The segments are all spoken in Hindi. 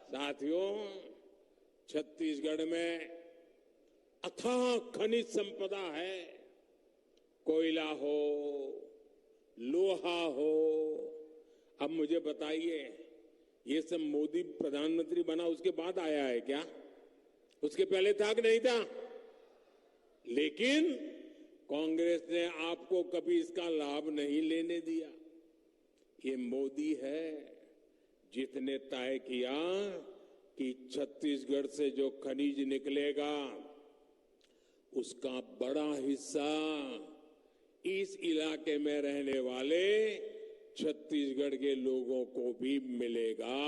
साथियों, छत्तीसगढ़ में अथाह खनिज संपदा है। कोयला हो, लोहा हो। अब मुझे बताइए, ये सब मोदी प्रधानमंत्री बना उसके बाद आया है क्या? उसके पहले था कि नहीं था? लेकिन कांग्रेस ने आपको कभी इसका लाभ नहीं लेने दिया। ये मोदी है जिसने तय किया कि छत्तीसगढ़ से जो खनिज निकलेगा उसका बड़ा हिस्सा इस इलाके में रहने वाले छत्तीसगढ़ के लोगों को भी मिलेगा।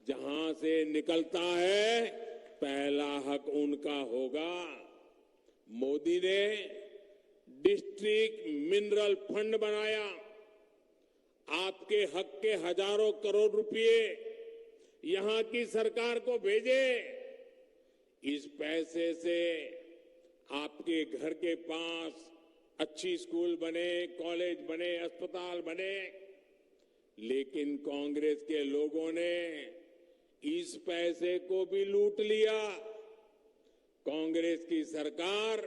जहां से निकलता है पहला हक उनका होगा। मोदी ने डिस्ट्रिक्ट मिनरल फंड बनाया। आपके हक के हजारों करोड़ रुपए यहां की सरकार को भेजे। इस पैसे से आपके घर के पास अच्छी स्कूल बने, कॉलेज बने, अस्पताल बने। लेकिन कांग्रेस के लोगों ने इस पैसे को भी लूट लिया। कांग्रेस की सरकार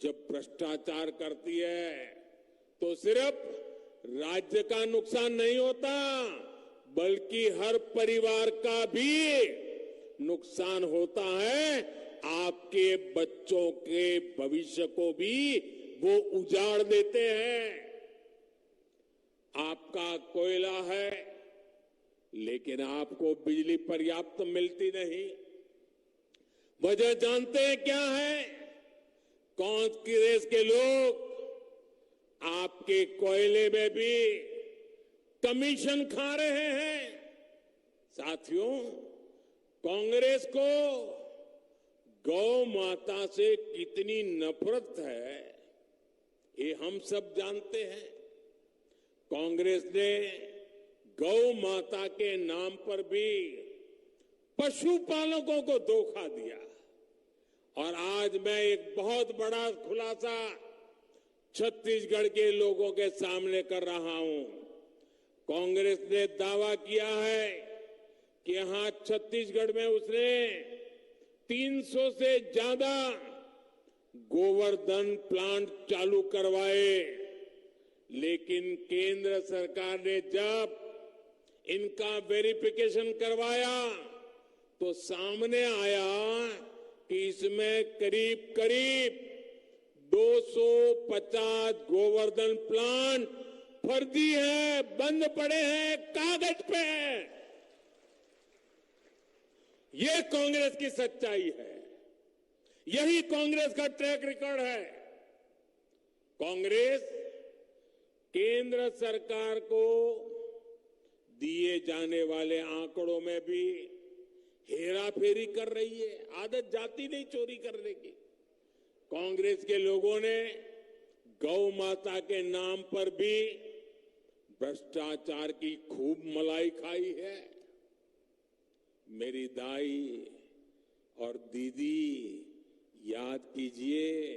जब भ्रष्टाचार करती है तो सिर्फ राज्य का नुकसान नहीं होता, बल्कि हर परिवार का भी नुकसान होता है। आपके बच्चों के भविष्य को भी वो उजाड़ देते हैं। आपका कोयला है, लेकिन आपको बिजली पर्याप्त मिलती नहीं। वजह जानते हैं क्या है? कांग्रेस के लोग आपके कोयले में भी कमीशन खा रहे हैं। साथियों, कांग्रेस को गौ माता से कितनी नफरत है ये हम सब जानते हैं। कांग्रेस ने गौ माता के नाम पर भी पशुपालकों को धोखा दिया। और आज मैं एक बहुत बड़ा खुलासा छत्तीसगढ़ के लोगों के सामने कर रहा हूं। कांग्रेस ने दावा किया है कि यहां छत्तीसगढ़ में उसने 300 से ज्यादा गोवर्धन प्लांट चालू करवाए। लेकिन केंद्र सरकार ने जब इनका वेरिफिकेशन करवाया तो सामने आया कि इसमें करीब करीब 250 गोवर्धन प्लांट फर्जी है, बंद पड़े हैं, कागज पे है। ये कांग्रेस की सच्चाई है। यही कांग्रेस का ट्रैक रिकॉर्ड है। कांग्रेस केंद्र सरकार को दिए जाने वाले आंकड़ों में भी हेराफेरी कर रही है। आदत जाती नहीं चोरी करने की। कांग्रेस के लोगों ने गौ माता के नाम पर भी भ्रष्टाचार की खूब मलाई खाई है। मेरी दाई और दीदी याद कीजिए,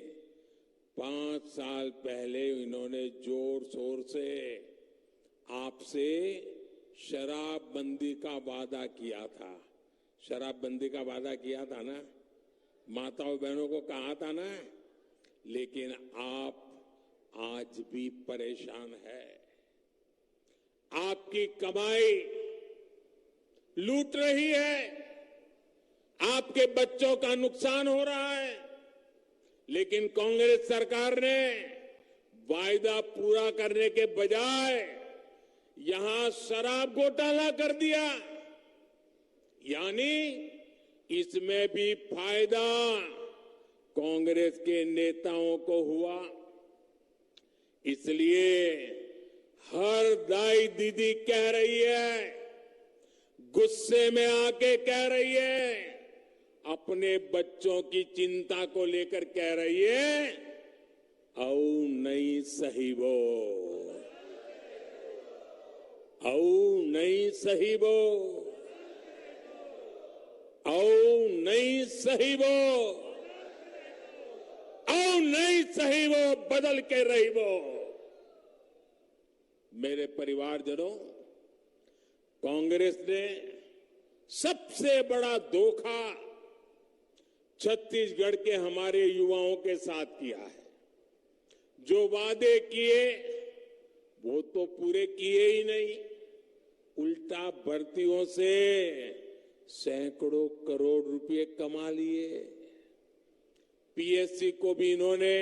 5 साल पहले इन्होंने जोर शोर से आपसे शराबबंदी का वादा किया था। शराबबंदी का वादा किया था ना, माताओं बहनों को कहा था ना। लेकिन आप आज भी परेशान है। आपकी कमाई लूट रही है। आपके बच्चों का नुकसान हो रहा है। लेकिन कांग्रेस सरकार ने वायदा पूरा करने के बजाय यहां शराब घोटाला कर दिया। यानी इसमें भी फायदा कांग्रेस के नेताओं को हुआ। इसलिए हर दाई दीदी कह रही है, गुस्से में आके कह रही है, अपने बच्चों की चिंता को लेकर कह रही है, औ नहीं सही वो, औ नहीं सही वो, औ नहीं सही वो, औ नहीं सही वो, बदल के रही वो। मेरे परिवारजनों, कांग्रेस ने सबसे बड़ा धोखा छत्तीसगढ़ के हमारे युवाओं के साथ किया है। जो वादे किए वो तो पूरे किए ही नहीं, उल्टा भर्तियों से सैकड़ों करोड़ रुपए कमा लिए। पीएससी को भी इन्होंने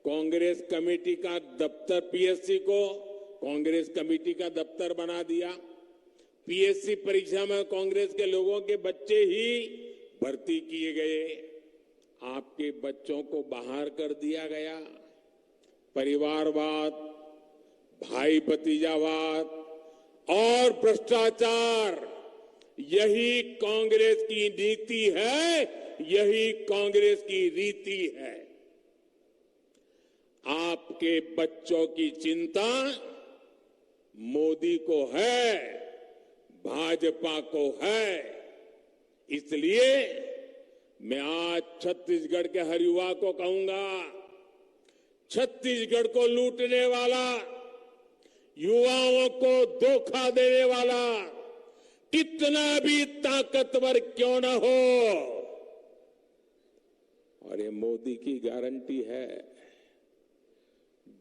कांग्रेस कमेटी का दफ्तर, पीएससी को कांग्रेस कमेटी का दफ्तर बना दिया। पीएससी परीक्षा में कांग्रेस के लोगों के बच्चे ही भर्ती किए गए। आपके बच्चों को बाहर कर दिया गया। परिवारवाद, भाई भतीजावाद और भ्रष्टाचार, यही कांग्रेस की नीति है, यही कांग्रेस की रीति है। आपके बच्चों की चिंता मोदी को है, भाजपा को है। इसलिए मैं आज छत्तीसगढ़ के हर युवा को कहूंगा, छत्तीसगढ़ को लूटने वाला, युवाओं को धोखा देने वाला कितना भी ताकतवर क्यों न हो, और ये मोदी की गारंटी है,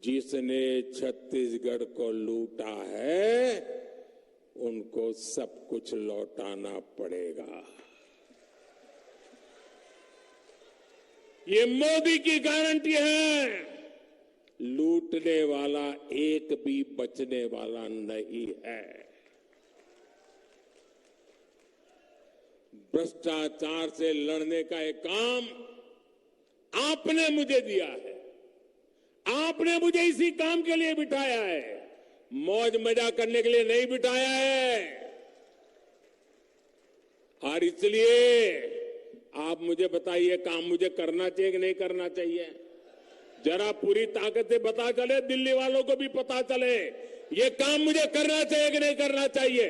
जिसने छत्तीसगढ़ को लूटा है उनको सब कुछ लौटाना पड़ेगा। ये मोदी की गारंटी है। लूटने वाला एक भी बचने वाला नहीं है। भ्रष्टाचार से लड़ने का एक काम आपने मुझे दिया है। आपने मुझे इसी काम के लिए बिठाया है, मौज मजा करने के लिए नहीं बिठाया है। और इसलिए आप मुझे बताइए, काम मुझे करना चाहिए कि नहीं करना चाहिए? जरा पूरी ताकत से पता चले, दिल्ली वालों को भी पता चले, ये काम मुझे करना चाहिए कि नहीं करना चाहिए?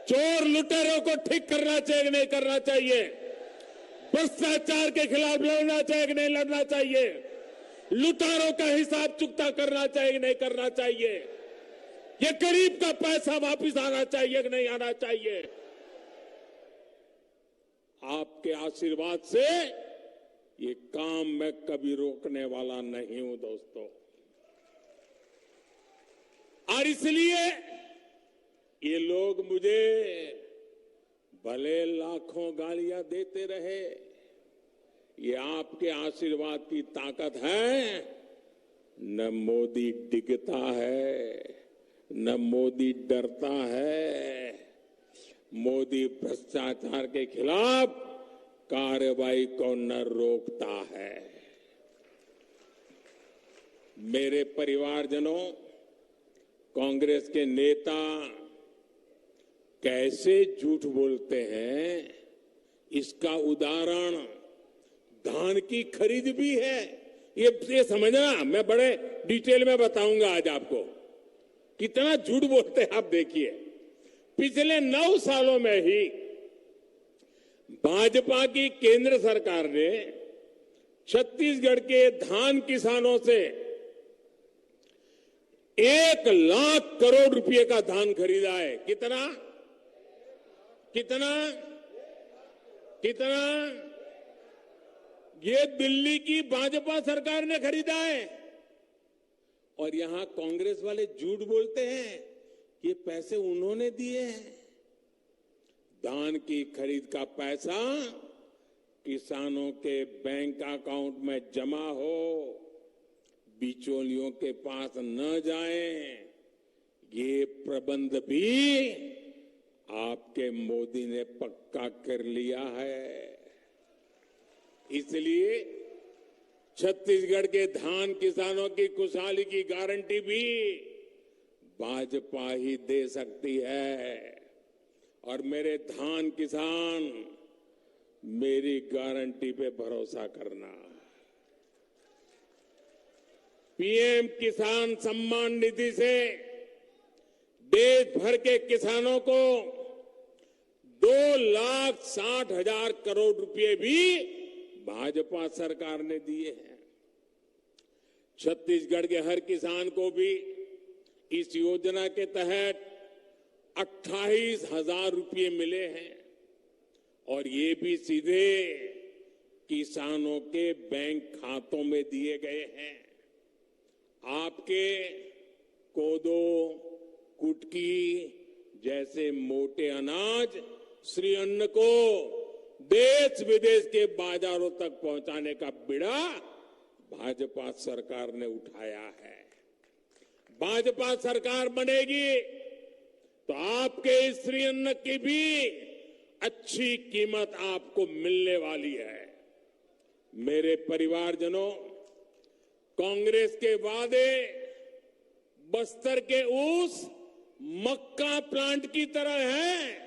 चोर लुटेरों को ठीक करना चाहिए कि नहीं करना चाहिए? भ्रष्टाचार के खिलाफ लड़ना चाहिए कि नहीं लड़ना चाहिए? लुटेरों का हिसाब चुकता करना चाहिए कि नहीं करना चाहिए? ये गरीब का पैसा वापस आना चाहिए कि नहीं आना चाहिए? आपके आशीर्वाद से ये काम मैं कभी रोकने वाला नहीं हूं दोस्तों। और इसलिए ये लोग मुझे भले लाखों गालियां देते रहे, ये आपके आशीर्वाद की ताकत है। न मोदी डिगता है, न मोदी डरता है। मोदी भ्रष्टाचार के खिलाफ कार्रवाई को न रोकता है। मेरे परिवारजनों, कांग्रेस के नेता कैसे झूठ बोलते हैं, इसका उदाहरण धान की खरीद भी है। ये समझना, मैं बड़े डिटेल में बताऊंगा आज आपको कितना झूठ बोलते हैं। आप देखिए, पिछले 9 सालों में ही भाजपा की केंद्र सरकार ने छत्तीसगढ़ के धान किसानों से 1 लाख करोड़ रुपए का धान खरीदा है। कितना कितना कितना? ये दिल्ली की भाजपा सरकार ने खरीदा है। और यहां कांग्रेस वाले झूठ बोलते हैं कि ये पैसे उन्होंने दिए हैं। धान की खरीद का पैसा किसानों के बैंक अकाउंट में जमा हो, बिचौलियों के पास न जाए, ये प्रबंध भी आपके मोदी ने पक्का कर लिया है। इसलिए छत्तीसगढ़ के धान किसानों की खुशहाली की गारंटी भी भाजपा ही दे सकती है। और मेरे धान किसान, मेरी गारंटी पे भरोसा करना। पीएम किसान सम्मान निधि से देश भर के किसानों को 2,60,000 करोड़ रुपए भी भाजपा सरकार ने दिए हैं। छत्तीसगढ़ के हर किसान को भी इस योजना के तहत 28,000 रुपये मिले हैं और ये भी सीधे किसानों के बैंक खातों में दिए गए हैं। आपके कोदो, कुटकी जैसे मोटे अनाज श्री अन्न को देश विदेश के बाजारों तक पहुंचाने का बीड़ा भाजपा सरकार ने उठाया है। भाजपा सरकार बनेगी तो आपके इस श्री अन्न की भी अच्छी कीमत आपको मिलने वाली है। मेरे परिवारजनों, कांग्रेस के वादे बस्तर के उस मक्का प्लांट की तरह है।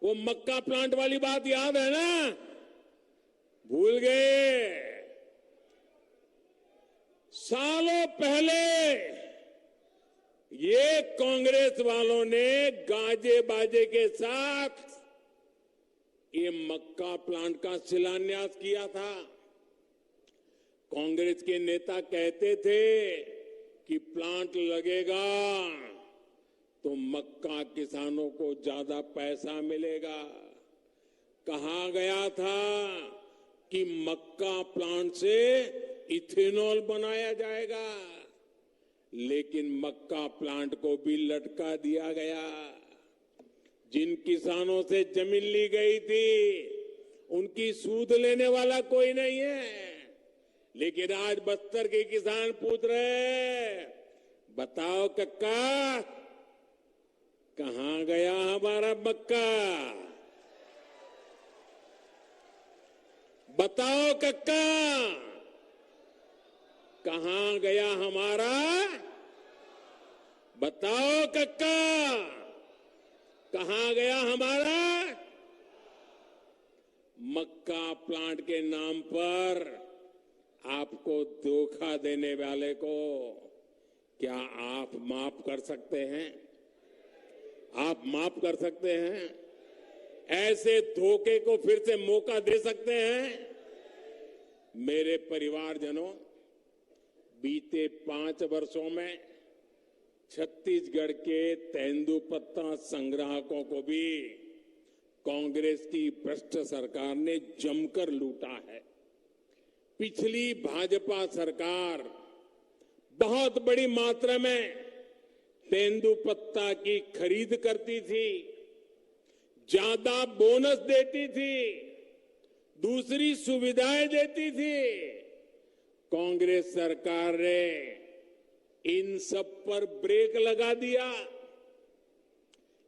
वो मक्का प्लांट वाली बात याद है ना? भूल गए? सालों पहले ये कांग्रेस वालों ने गाजे बाजे के साथ ये मक्का प्लांट का शिलान्यास किया था। कांग्रेस के नेता कहते थे कि प्लांट लगेगा तो मक्का किसानों को ज्यादा पैसा मिलेगा। कहा गया था कि मक्का प्लांट से इथेनॉल बनाया जाएगा, लेकिन मक्का प्लांट को भी लटका दिया गया। जिन किसानों से जमीन ली गई थी उनकी सूद लेने वाला कोई नहीं है, लेकिन आज बस्तर के किसान पूछ रहे हैं, बताओ कक्का कहां गया हमारा मक्का? बताओ कक्का कहां गया हमारा? बताओ कक्का कहां गया हमारा? मक्का प्लांट के नाम पर आपको धोखा देने वाले को क्या आप माफ कर सकते हैं? आप माफ कर सकते हैं? ऐसे धोखे को फिर से मौका दे सकते हैं? मेरे परिवारजनों, बीते 5 वर्षों में छत्तीसगढ़ के तेंदुपत्ता संग्राहकों को भी कांग्रेस की भ्रष्ट सरकार ने जमकर लूटा है। पिछली भाजपा सरकार बहुत बड़ी मात्रा में तेंदुपत्ता की खरीद करती थी, ज्यादा बोनस देती थी, दूसरी सुविधाएं देती थी। कांग्रेस सरकार ने इन सब पर ब्रेक लगा दिया।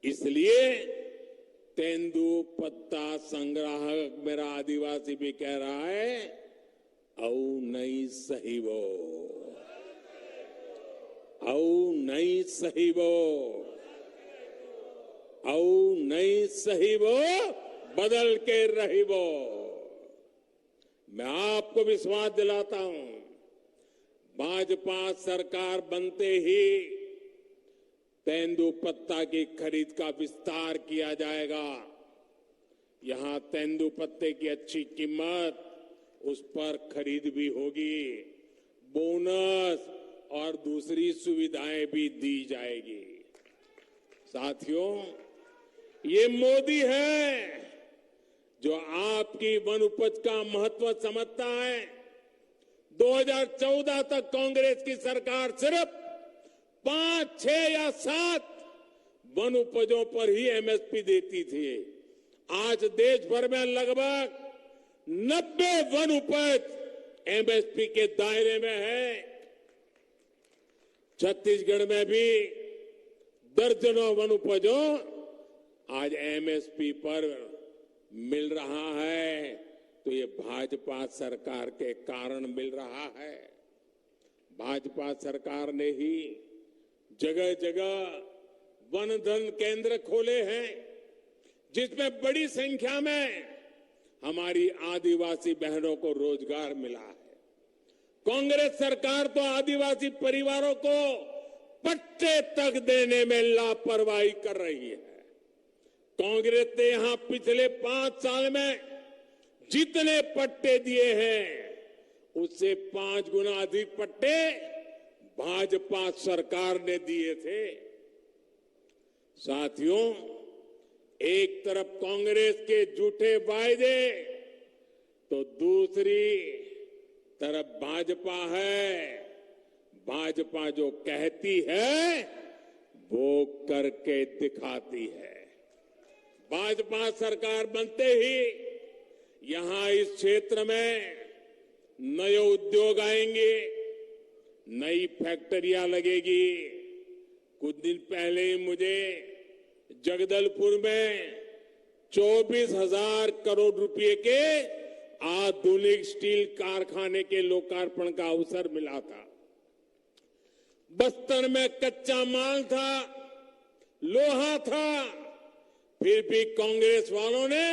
इसलिए तेंदुपत्ता संग्राहक मेरा आदिवासी भी कह रहा है, औ नहीं सही वो, औ नहीं सही वो, औ नहीं सही वो, बदल के रही वो। मैं आपको विश्वास दिलाता हूं, भाजपा सरकार बनते ही तेंदुपत्ता की खरीद का विस्तार किया जाएगा। यहां तेंदुपत्ते की अच्छी कीमत, उस पर खरीद भी होगी, बोनस और दूसरी सुविधाएं भी दी जाएगी। साथियों, ये मोदी है जो आपकी वन उपज का महत्व समझता है। 2014 तक कांग्रेस की सरकार सिर्फ 5, 6 या 7 वन उपजों पर ही एमएसपी देती थी। आज देश भर में लगभग 90 वन उपज एमएसपी के दायरे में है। छत्तीसगढ़ में भी दर्जनों वन उपजों आज एमएसपी पर मिल रहा है, तो ये भाजपा सरकार के कारण मिल रहा है। भाजपा सरकार ने ही जगह जगह वन धन केंद्र खोले हैं, जिसमें बड़ी संख्या में हमारी आदिवासी बहनों को रोजगार मिला है। कांग्रेस सरकार तो आदिवासी परिवारों को पट्टे तक देने में लापरवाही कर रही है। कांग्रेस ने यहां पिछले 5 साल में जितने पट्टे दिए हैं, उससे 5 गुना अधिक पट्टे भाजपा सरकार ने दिए थे। साथियों, एक तरफ कांग्रेस के झूठे वायदे तो दूसरी तरफ भाजपा है। भाजपा जो कहती है वो करके दिखाती है। भाजपा सरकार बनते ही यहां इस क्षेत्र में नए उद्योग आएंगे, नई फैक्ट्रियां लगेगी। कुछ दिन पहले ही मुझे जगदलपुर में 24,000 करोड़ रुपए के आधुनिक स्टील कारखाने के लोकार्पण का अवसर मिला था। बस्तर में कच्चा माल था, लोहा था, फिर भी कांग्रेस वालों ने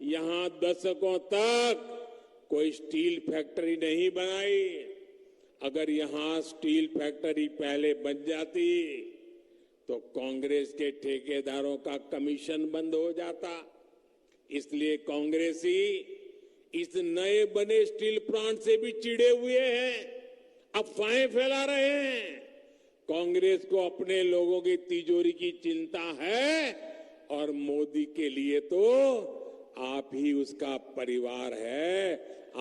यहां दशकों तक कोई स्टील फैक्ट्री नहीं बनाई। अगर यहां स्टील फैक्ट्री पहले बन जाती तो कांग्रेस के ठेकेदारों का कमीशन बंद हो जाता। इसलिए कांग्रेसी इस नए बने स्टील प्लांट से भी चिढ़े हुए हैं, अफवाहें फैला रहे हैं। कांग्रेस को अपने लोगों की तिजोरी की चिंता है और मोदी के लिए तो आप ही उसका परिवार है।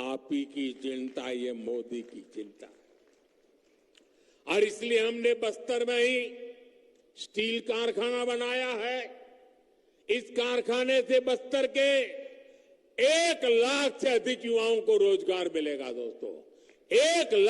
आप ही की चिंता, ये मोदी की चिंता। और इसलिए हमने बस्तर में ही स्टील कारखाना बनाया है। इस कारखाने से बस्तर के 1 लाख से अधिक युवाओं को रोजगार मिलेगा दोस्तों। 1 लाख